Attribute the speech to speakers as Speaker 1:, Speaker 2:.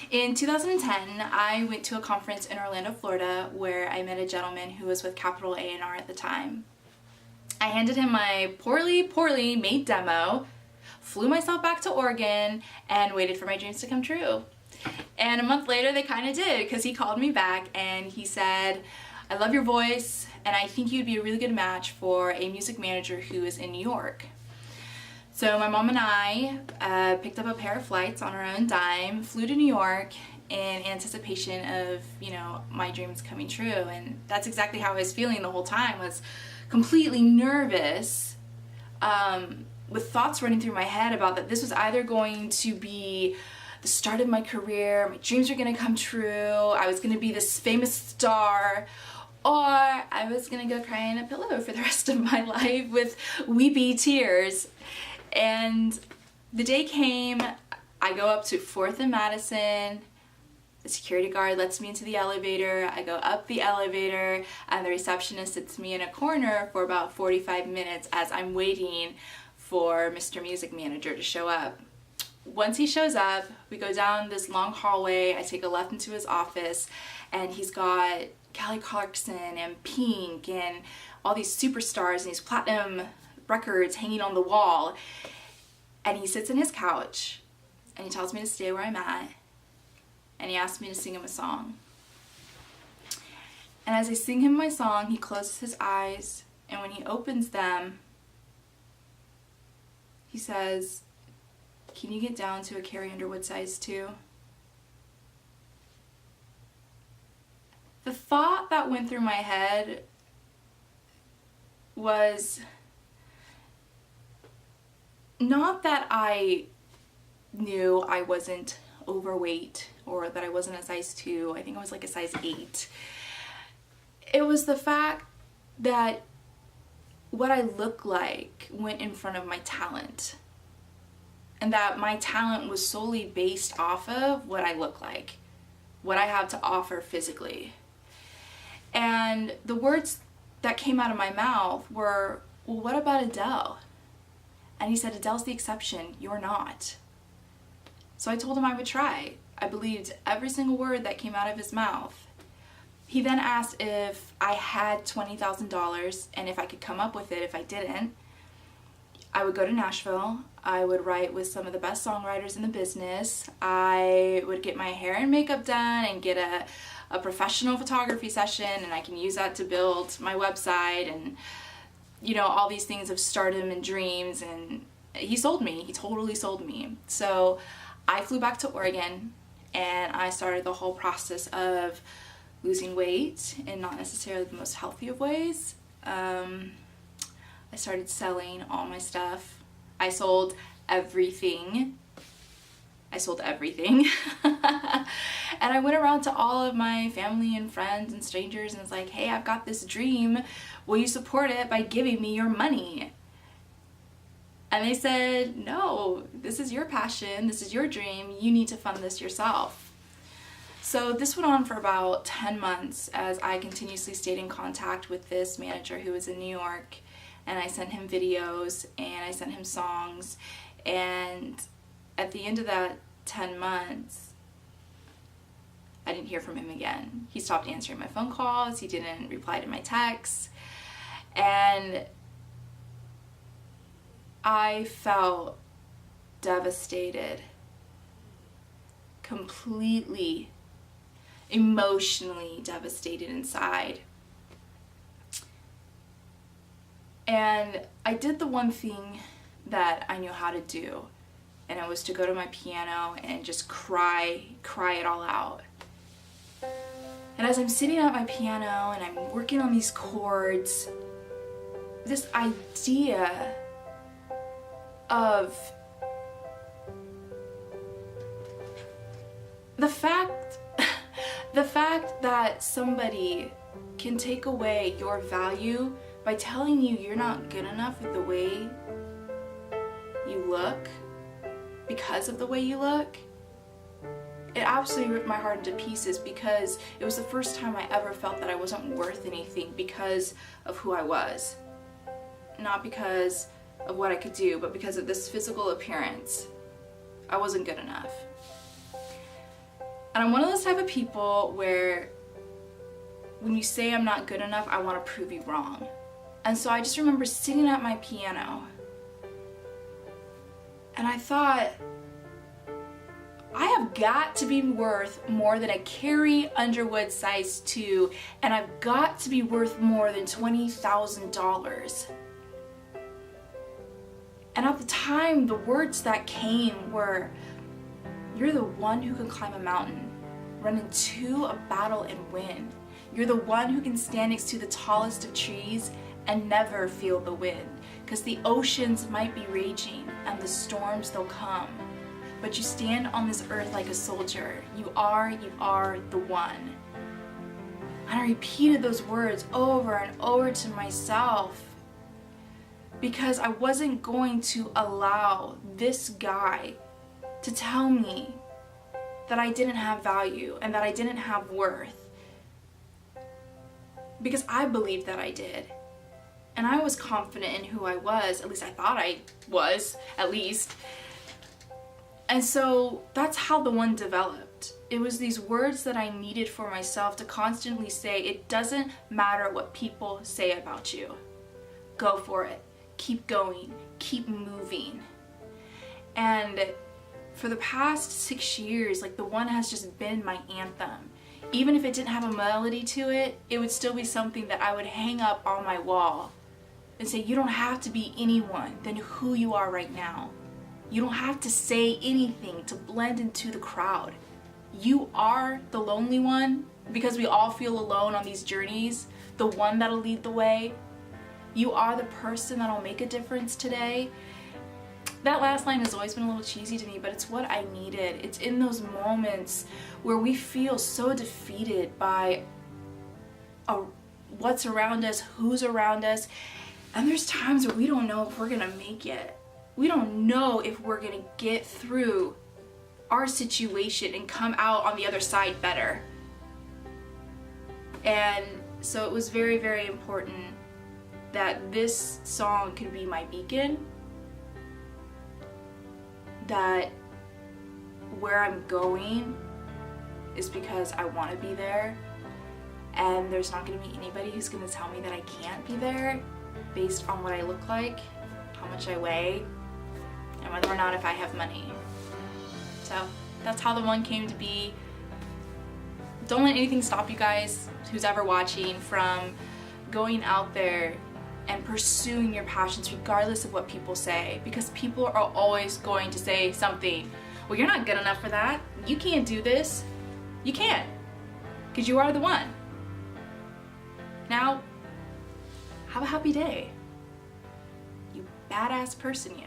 Speaker 1: In 2010, I went to a conference in Orlando, Florida, where I met a gentleman who was with Capital A&R at the time. I handed him my poorly made demo, flew myself back to Oregon, and waited for my dreams to come true. And a month later, they kind of did, because he called me back and he said, "I love your voice, and I think you'd be a really good match for a music manager who is in New York." So my mom and I picked up a pair of flights on our own dime, flew to New York in anticipation of, my dreams coming true. And that's exactly how I was feeling the whole time, was completely nervous, with thoughts running through my head about that this was either going to be the start of my career, my dreams were going to come true, I was going to be this famous star, or I was going to go cry in a pillow for the rest of my life with weepy tears. And the day came, I go up to 4th and Madison, the security guard lets me into the elevator, I go up the elevator, and the receptionist sits me in a corner for about 45 minutes as I'm waiting for Mr. Music Manager to show up. Once he shows up, we go down this long hallway, I take a left into his office, and he's got Kelly Clarkson and Pink and all these superstars and these platinum records hanging on the wall. And he sits in his couch and he tells me to stay where I'm at, and he asks me to sing him a song. And as I sing him my song, he closes his eyes, and when he opens them, he says, "Can you get down to a Carrie Underwood size 2?" The thought that went through my head was not that I knew I wasn't overweight or that I wasn't a size 2. I think I was like a size 8. It was the fact that what I look like went in front of my talent, and that my talent was solely based off of what I look like, what I have to offer physically. And the words that came out of my mouth were, "Well, what about Adele?" And he said, "Adele's the exception, you're not." So I told him I would try. I believed every single word that came out of his mouth. He then asked if I had $20,000 and if I could come up with it. If I didn't, I would go to Nashville. I would write with some of the best songwriters in the business. I would get my hair and makeup done and get a professional photography session, and I can use that to build my website and all these things of stardom and dreams. And he sold me. He totally sold me. So I flew back to Oregon and I started the whole process of losing weight in not necessarily the most healthy of ways. I started selling all my stuff. I sold everything. And I went around to all of my family and friends and strangers and was like, "Hey, I've got this dream. Will you support it by giving me your money?" And they said, "No, this is your passion. This is your dream. You need to fund this yourself." So this went on for about 10 months as I continuously stayed in contact with this manager who was in New York, and I sent him videos and I sent him songs. And at the end of that 10 months, I didn't hear from him again. He stopped answering my phone calls, he didn't reply to my texts, and I felt devastated, completely emotionally devastated inside. And I did the one thing that I knew how to do, and it was to go to my piano and just cry it all out. And as I'm sitting at my piano and I'm working on these chords, this idea of the fact that somebody can take away your value by telling you you're not good enough with the way you look because of the way you look, it absolutely ripped my heart into pieces, because it was the first time I ever felt that I wasn't worth anything because of who I was. Not because of what I could do, but because of this physical appearance. I wasn't good enough. And I'm one of those type of people where when you say I'm not good enough, I want to prove you wrong. And so I just remember sitting at my piano and I thought, I have got to be worth more than a Carrie Underwood size 2, and I've got to be worth more than $20,000. And at the time, the words that came were, you're the one who can climb a mountain, run into a battle and win. You're the one who can stand next to the tallest of trees and never feel the wind. Because the oceans might be raging and the storms they'll come. But you stand on this earth like a soldier. You are the one. And I repeated those words over and over to myself because I wasn't going to allow this guy to tell me that I didn't have value and that I didn't have worth. Because I believed that I did. And I was confident in who I was, at least I thought I was, at least. And so that's how the one developed. It was these words that I needed for myself to constantly say, it doesn't matter what people say about you. Go for it. Keep going. Keep moving. And for the past 6 years, like, the one has just been my anthem. Even if it didn't have a melody to it, it would still be something that I would hang up on my wall and say, you don't have to be anyone than who you are right now. You don't have to say anything to blend into the crowd. You are the lonely one, because we all feel alone on these journeys, the one that'll lead the way. You are the person that'll make a difference today. That last line has always been a little cheesy to me, but it's what I needed. It's in those moments where we feel so defeated by what's around us, who's around us, and there's times where we don't know if we're gonna make it. We don't know if we're gonna get through our situation and come out on the other side better. And so it was very, very important that this song could be my beacon, that where I'm going is because I want to be there, and there's not going to be anybody who's going to tell me that I can't be there based on what I look like, how much I weigh, and whether or not if I have money. So that's how the one came to be. Don't let anything stop you guys, who's ever watching, from going out there and pursuing your passions regardless of what people say, because people are always going to say something. Well, you're not good enough for that. You can't do this. You can't, because you are the one. Now, have a happy day, you badass person, you.